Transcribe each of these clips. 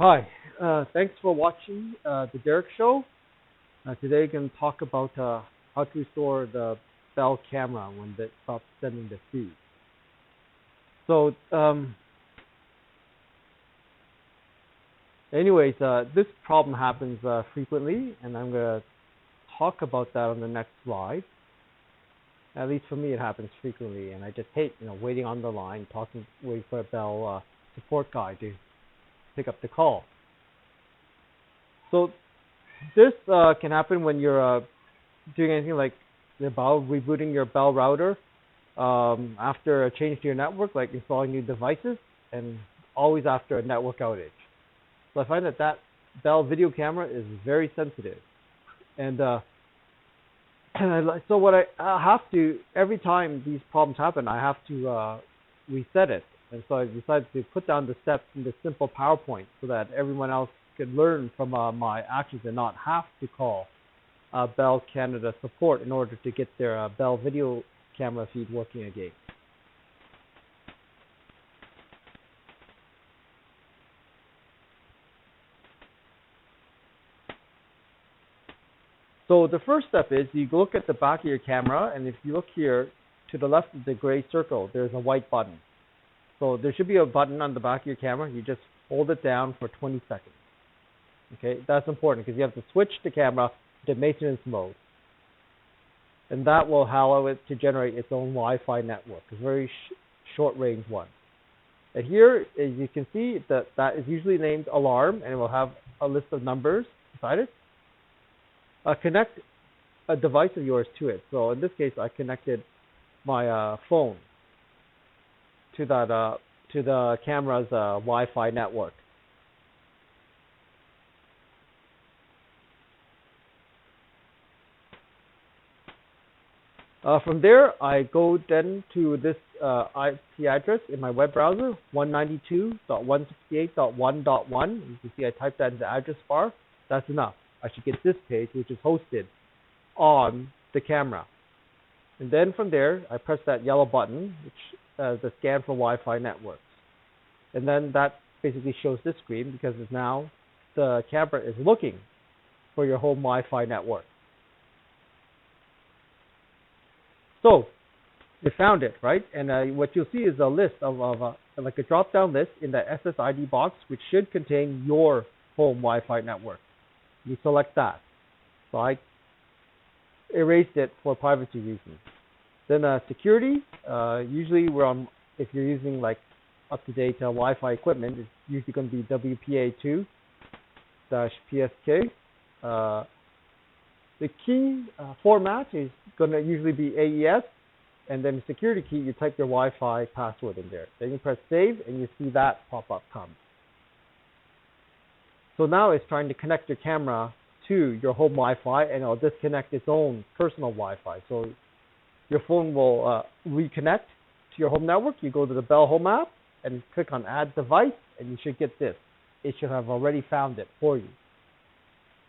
Hi, thanks for watching the Derek Show. Today, we're going to talk about how to restore the Bell camera when it stops sending the feed. So, anyways, this problem happens frequently, and I'm going to talk about that on the next slide. At least for me, it happens frequently, and I just hate, waiting on the line, waiting for a Bell support guy to pick up the call. So this can happen when you're doing anything like rebooting your Bell router after a change to your network, like installing new devices, and always after a network outage. So I find that Bell video camera is very sensitive, and so what I have to, every time these problems happen, I have to reset it. And so I decided to put down the steps in this simple PowerPoint so that everyone else could learn from my actions and not have to call Bell Canada support in order to get their Bell video camera feed working again. So the first step is you look at the back of your camera, and if you look here to the left of the gray circle, there's a white button. So there should be a button on the back of your camera. You just hold it down for 20 seconds. Okay, that's important because you have to switch the camera to maintenance mode. And that will allow it to generate its own Wi-Fi network, a very short range one. And here, as you can see, that is usually named alarm, and it will have a list of numbers beside it. Connect a device of yours to it. So in this case, I connected my phone to the camera's Wi-Fi network. From there, I go then to this IP address in my web browser, 192.168.1.1. You can see I typed that in the address bar. That's enough. I should get this page, which is hosted on the camera. And then from there, I press that yellow button, which is the scan for Wi-Fi networks. And then that basically shows this screen because now the camera is looking for your home Wi-Fi network. So you found it, right? And what you'll see is a list of like a drop-down list in the SSID box, which should contain your home Wi-Fi network. You select that. So I erased it for privacy reasons. Then security. Usually if you're using like up-to-date Wi-Fi equipment, it's usually going to be WPA2-PSK. The key format is going to usually be AES, and then the security key, you type your Wi-Fi password in there. Then you press save, and you see that pop-up come. So now it's trying to connect your camera to your home Wi-Fi, and it'll disconnect its own personal Wi-Fi. So your phone will reconnect to your home network. You go to the Bell Home app and click on Add Device, and you should get this. It should have already found it for you.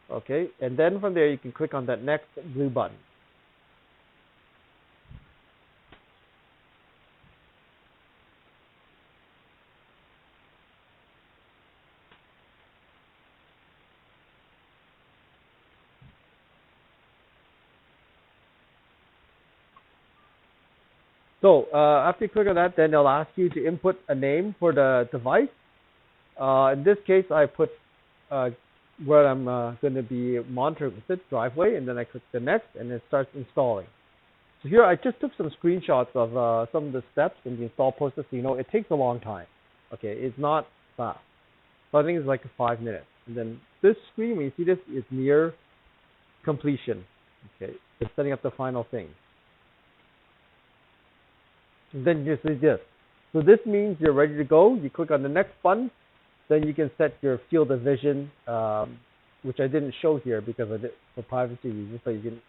Okay, and then from there you can click on that next blue button. So after you click on that, then they'll ask you to input a name for the device. In this case, I put where I'm going to be monitoring with it, Driveway, and then I click the next, and it starts installing. So here I just took some screenshots of some of the steps in the install process. So it takes a long time. Okay, it's not fast. So I think it's like 5 minutes. And then this screen, when you see this, is near completion. Okay, it's setting up the final thing. And then you see this. So this means you're ready to go. You click on the next button. Then you can set your field of vision, which I didn't show here because of it for privacy reasons. So you can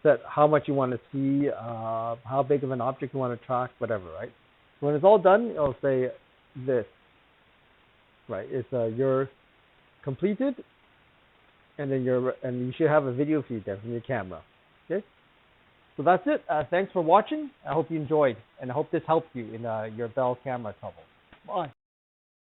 set how much you want to see, how big of an object you want to track, whatever, right? When it's all done, it'll say this, right? It's you're completed, and then you should have a video feed there from your camera. Okay. So that's it. Thanks for watching. I hope you enjoyed, and I hope this helped you in your Bell camera trouble. Bye.